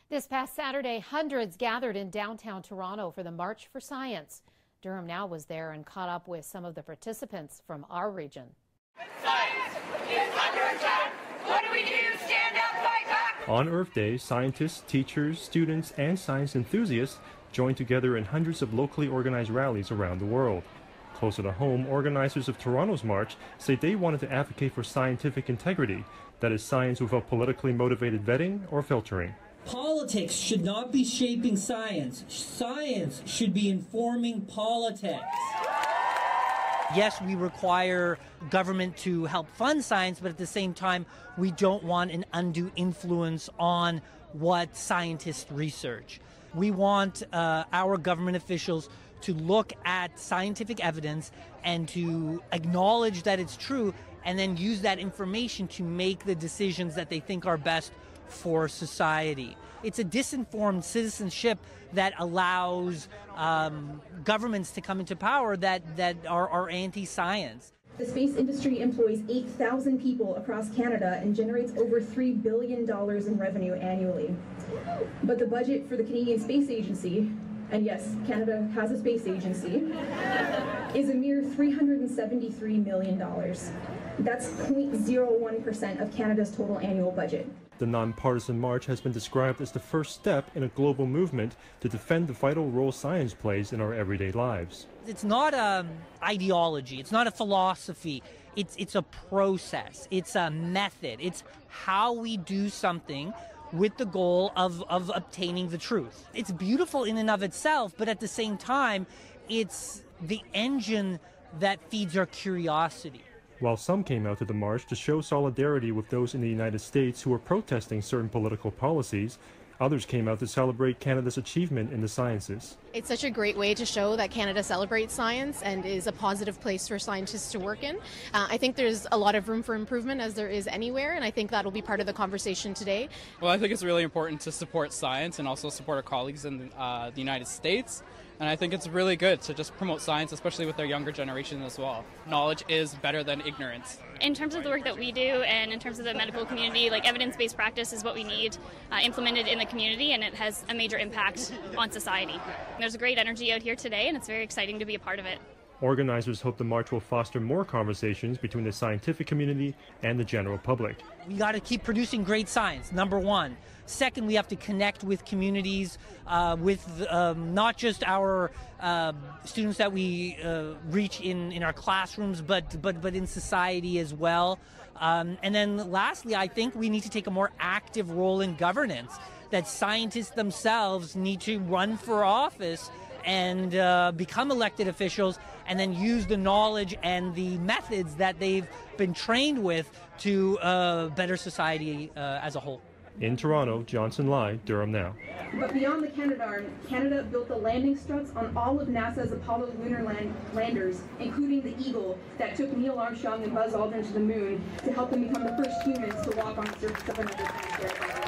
This past Saturday, hundreds gathered in downtown Toronto for the March for Science. Durham Now was there and caught up with some of the participants from our region. Science is under attack. What do we do? Stand up, fight back! On Earth Day, scientists, teachers, students, and science enthusiasts joined together in hundreds of locally organized rallies around the world. Closer to home, organizers of Toronto's march say they wanted to advocate for scientific integrity, that is, science without politically motivated vetting or filtering. Politics should not be shaping science. Science should be informing politics. Yes, we require government to help fund science, but at the same time, we don't want an undue influence on what scientists research. We want our government officials to look at scientific evidence and to acknowledge that it's true and then use that information to make the decisions that they think are best for society. It's a disinformed citizenship that allows governments to come into power that are anti-science. The space industry employs 8,000 people across Canada and generates over $3 billion in revenue annually. But the budget for the Canadian Space Agency, and yes, Canada has a space agency, is a mere $373 million. That's 0.01% of Canada's total annual budget. The nonpartisan march has been described as the first step in a global movement to defend the vital role science plays in our everyday lives. It's not an ideology, it's not a philosophy, it's a process, it's a method, it's how we do something with the goal of obtaining the truth. It's beautiful in and of itself, but at the same time, it's the engine that feeds our curiosity. While some came out to the march to show solidarity with those in the United States who were protesting certain political policies, others came out to celebrate Canada's achievement in the sciences. It's such a great way to show that Canada celebrates science and is a positive place for scientists to work in. I think there's a lot of room for improvement, as there is anywhere, and I think that will be part of the conversation today. Well, I think it's really important to support science and also support our colleagues in the United States. And I think it's really good to just promote science, especially with our younger generation as well. Knowledge is better than ignorance. In terms of the work that we do and in terms of the medical community, like evidence-based practice is what we need implemented in the community, and it has a major impact on society. There's a great energy out here today, and it's very exciting to be a part of it. Organizers hope the march will foster more conversations between the scientific community and the general public. We got to keep producing great science, number one. Second, we have to connect with communities, with not just our students that we reach in our classrooms, but in society as well. And then lastly, I think we need to take a more active role in governance, that scientists themselves need to run for office and become elected officials and then use the knowledge and the methods that they've been trained with to better society as a whole. In Toronto, Johnson Lai, Durham Now. But beyond the Canadarm, Canada built the landing struts on all of NASA's Apollo lunar landers, including the Eagle that took Neil Armstrong and Buzz Aldrin to the moon to help them become the first humans to walk on the surface of another planet.